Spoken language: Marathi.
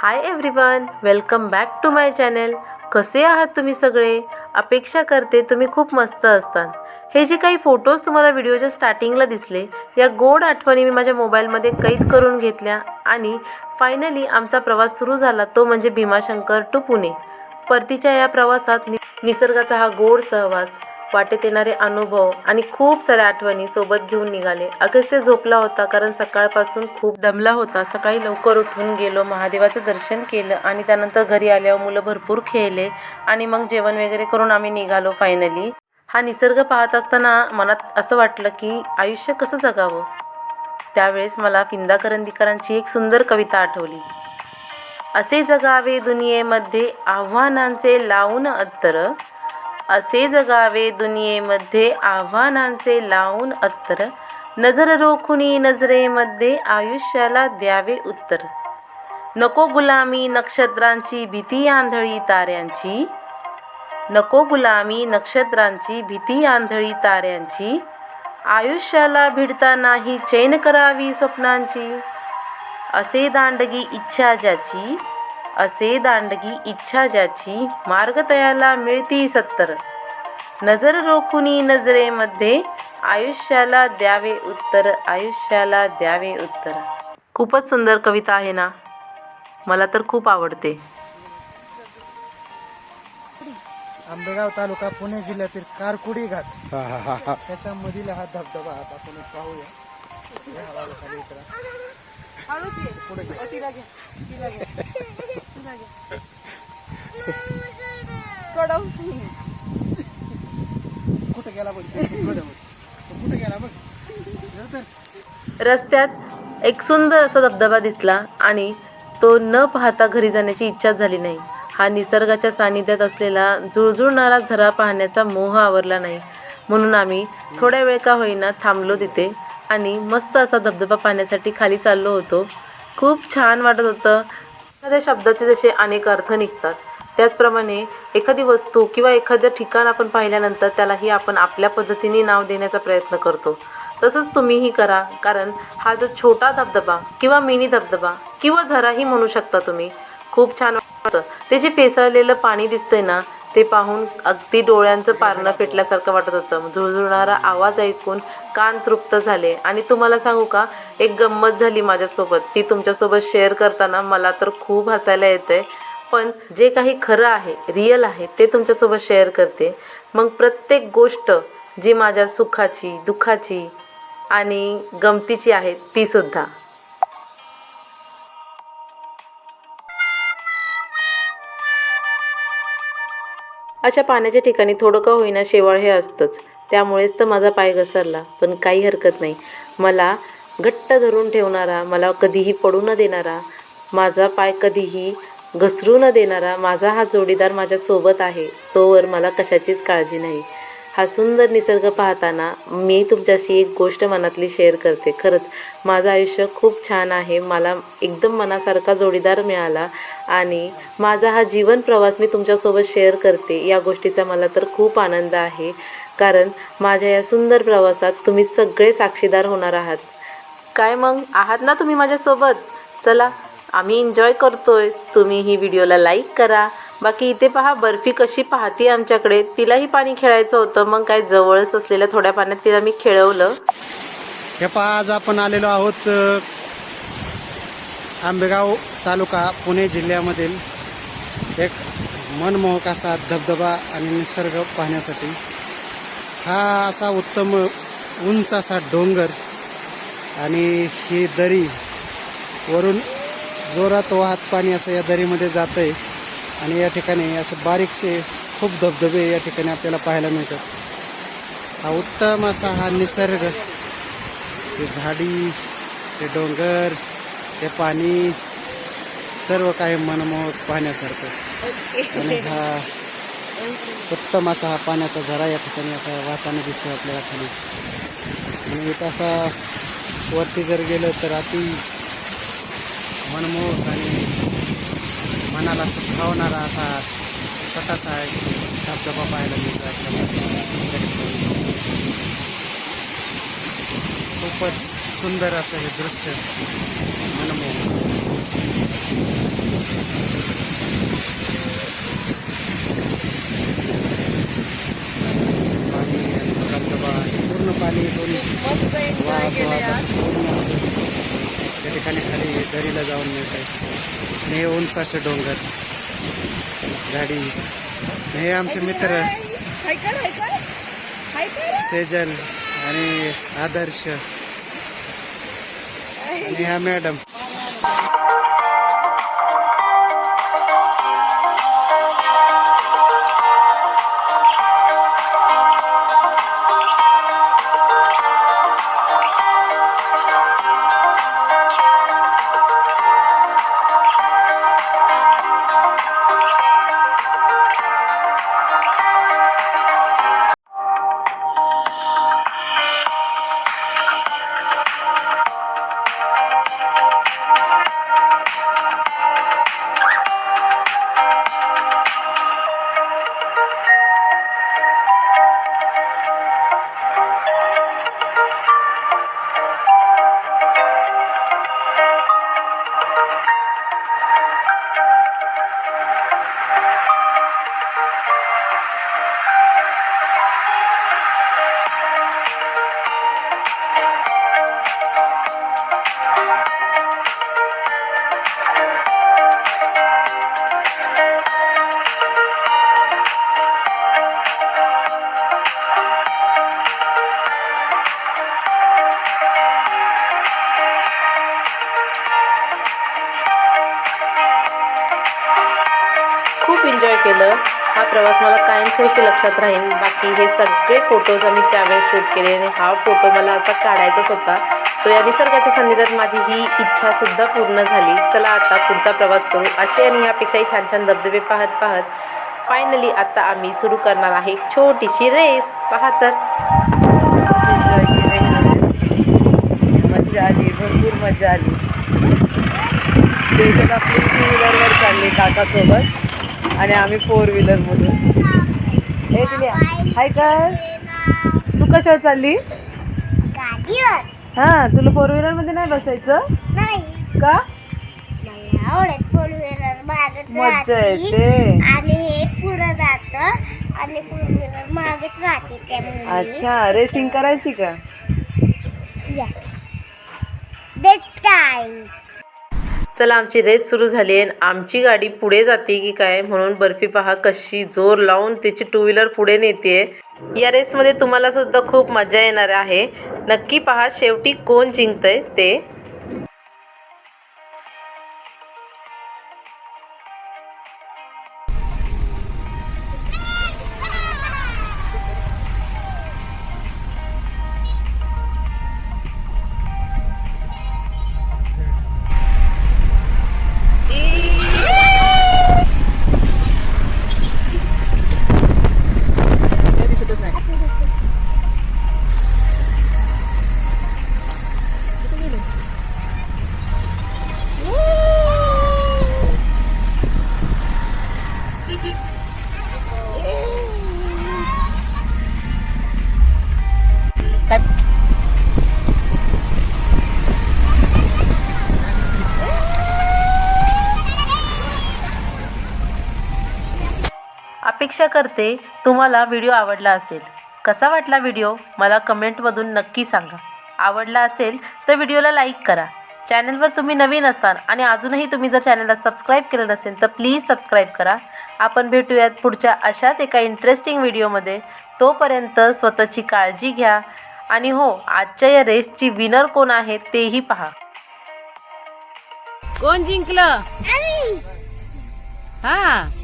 High everyone, welcome back to my channel. कसे आहात तुम्ही सगळे? अपेक्षा करते तुम्ही खूप मस्त असतात. हे जे काही फोटोज तुम्हाला व्हिडिओच्या स्टार्टिंगला दिसले, या गोड आठवणी मी माझ्या मोबाईलमध्ये कैद करून घेतल्या आणि फायनली आमचा प्रवास सुरू झाला, तो म्हणजे भीमाशंकर टू पुणे. परतीच्या या प्रवासात निसर्गाचा हा गोड सहवास, वाटेत येणारे अनुभव आणि खूप साऱ्या आठवणी सोबत घेऊन निघाले. अगस्त्य झोपला होता कारण सकाळपासून खूप दमला होता. सकाळी लवकर उठून गेलो, महादेवाचं दर्शन केलं आणि त्यानंतर घरी आल्यावर मुलं भरपूर खेळले आणि मग जेवण वगैरे करून आम्ही निघालो फायनली. हा निसर्ग पाहत असताना मनात असं वाटलं की आयुष्य कसं जगावं. त्यावेळेस मला फिंदा करंदीकरांची एक सुंदर कविता आठवली. असे जगावे दुनियेमध्ये आव्हानांचे लावून अत्तर, असे जगावे दुनियेमध्ये आव्हानांचे लावून अत्तर, नजर रोखुनी नजरेमध्ये आयुष्याला द्यावे उत्तर. नको गुलामी नक्षत्रांची भीती आंधळी ताऱ्यांची, नको गुलामी नक्षत्रांची भीती आंधळी ताऱ्यांची, आयुष्याला भिडता नाही चैन करावी स्वप्नांची. असे दांडगी इच्छा ज्याची, असे दांडगी इच्छा ज्याची, मार्ग तयाला मिळती सत्तर, नजर रोखुनी नजरेमध्ये आयुष्याला द्यावे उत्तर, आयुष्याला द्यावे उत्तर. खूपच सुंदर कविता आहे ना, मला तर खूप आवडते. आंबेगाव तालुका पुणे जिल्ह्यातील कारकुडी घाट त्याच्यामधील हा धबधबा आता आपण पाहूया. कुठे गेला बघ, कुठे गेला बघ. रस्त्यात एक सुंदर असा धबधबा दिसला आणि तो न पाहता घरी जाण्याची इच्छा झाली नाही. हा निसर्गाच्या सानिध्यात असलेला जुळजुळणारा झरा पाहण्याचा मोह आवरला नाही, म्हणून आम्ही थोड्या वेळ का होईना थांबलो तिथे आणि मस्त असा धबधबा पाहण्यासाठी खाली चाललो होतो. खूप छान वाटत होतं. एखाद्या शब्दाचे जसे अनेक अर्थ निघतात, त्याचप्रमाणे एखादी वस्तू किंवा एखादं ठिकाण आपण पाहिल्यानंतर त्यालाही आपण आपल्या पद्धतीने नाव देण्याचा प्रयत्न करतो. तसंच तुम्हीही करा, कारण हा जो छोटा धबधबा किंवा मिनी धबधबा किंवा झराही म्हणू शकता तुम्ही, खूप छान वाटतं. ते जे पेसळलेलं पाणी दिसतंय ना, ते पाहून अगदी डोळ्यांचं पारणं पेटल्यासारखं वाटत होतं. झुळझुळणारा आवाज ऐकून कान तृप्त झाले. आणि तुम्हाला सांगू का, एक गंमत झाली माझ्यासोबत, ती तुमच्यासोबत शेअर करताना मला तर खूप हसायला येतंय. पण जे काही खरं आहे, रिअल आहे, ते तुमच्यासोबत शेअर करते. मग प्रत्येक गोष्ट जी माझ्या सुखाची, दुःखाची आणि गमतीची आहे ती सुद्धा. अशा पाण्याच्या ठिकाणी थोडं का होईना शेवाळ हे असतंच, त्यामुळेच तर माझा पाय घसरला. पण काही हरकत नाही, मला घट्ट धरून ठेवणारा, मला कधीही पडू न देणारा, माझा पाय कधीही घसरू न देणारा माझा हा जोडीदार माझ्यासोबत आहे, तोवर मला कशाचीच काळजी नाही. हा सुंदर निसर्ग पाहताना मी तुमच्याशी एक गोष्ट मनातली शेअर करते. खरंच माझं आयुष्य खूप छान आहे. मला एकदम मनासारखा जोडीदार मिळाला आणि माझा हा जीवन प्रवास मी तुमच्यासोबत शेअर करते. या गोष्टीचा मला तर खूप आनंद आहे, कारण माझ्या या सुंदर प्रवासात तुम्ही सगळे साक्षीदार होणार आहात. काय मग, आहात ना तुम्ही माझ्यासोबत? चला, आम्ही एन्जॉय करतोय. तुम्ही ही व्हिडिओला लाईक करा. बाकी इथे पहा, बर्फी कशी पाहते आमच्याकडे. तिलाही पाणी खेळायचं होतं, मग काय जवळच असलेल्या थोड्या पाण्यात तिला मी खेळवलं. हे पहा, आज आपण आलेलो आहोत आंबेगाव तालुका पुणे जिल्ह्यामधील एक मनमोहक असा धबधबा आणि निसर्ग पाहण्यासाठी. हा असा उत्तम उंच असा डोंगर आणि ही दरी, वरून जोरात वाहत पाणी असं या दरीमध्ये जातं आहे आणि या ठिकाणी असे बारीकसे खूप धबधबे या ठिकाणी आपल्याला पाहायला मिळतात. हा उत्तम असा हा निसर्ग, ते झाडी, ते डोंगर, ते पाणी, सर्व काही मनमोहक पाहण्यासारखं. आणि हा उत्तम असा हा पाण्याचा झरा या ठिकाणी असा वाहताना दिसतो आपल्याला खाली. आणि एक असा वरती जर गेलं तर अति मनमोहक आणि मनाला सुखावणारा असा छोटासा एक धबधबा पाहायला मिळतो आपल्याला. खूपच सुंदर असं हे दृश्य मनमोहक. आणि खाली दरीला जाऊन मिळत आहे. आणि हे उंच असे डोंगर, गाडी. हे आमचे मित्र सेजल आणि आदर्श आणि ह्या मॅडम. खूप एन्जॉय केलं. हा प्रवास मला कायमस्वरूपी लक्षात राहील. बाकी हे सगळे फोटोज आम्ही त्यावेळेस शूट केले आणि हा फोटो मला असा काढायचाच होता. सो या निसर्गाच्या सान्निध्यात माझी ही इच्छासुद्धा पूर्ण झाली. चला आता पुढचा प्रवास करू. असे आणि यापेक्षाही छान छान धबधबे पाहत पाहत फायनली आता आम्ही सुरू करणार आहे एक छोटीशी रेस. पहा तर मजा आली, भरपूर मजा आली. सेजल आपली 2 व्हीलरवर चालले काकासोबत आणि आम्ही 4 व्हीलरमधून. हे दिल्या हाय कर. तू कशावर चालली? गाडीवर. हां, तुला 4 व्हीलरमध्ये नाही बसायचं नाही, का? मला आवडत 4 व्हीलर मागत मज्जा राहते येते. आणि हे पुढे जात आणि 4 व्हीलर मागत राहते. त्यामुळे अच्छा, रेसिंग करायची का? Date time. चला आमची रेस सुरू झाली आहे. आमची गाडी पुढे जाते की काय म्हणून बर्फी पहा कशी जोर लावून त्याची 2 व्हीलर पुढे नेते. या रेसमध्ये तुम्हाला सुद्धा खूप मजा येणार आहे. नक्की पहा शेवटी कोण जिंकतंय ते. अपेक्षा करते तुम्हाला व्हिडिओ आवडला असेल. कसा वाटला व्हिडिओ मला कमेंटमधून नक्की सांगा. आवडला असेल तर व्हिडिओला लाईक करा. चॅनलवर तुम्ही नवीन असताल आणि अजूनही तुम्ही जर चॅनलला सबस्क्राईब केलं नसेल तर प्लीज सबस्क्राईब करा. आपण भेटूयात पुढच्या अशाच एका इंटरेस्टिंग व्हिडिओमध्ये. तोपर्यंत स्वतःची काळजी घ्या आणि हो, आजच्या या रेसची विनर कोण आहे तेही पहा. कोण जिंकलं? हां.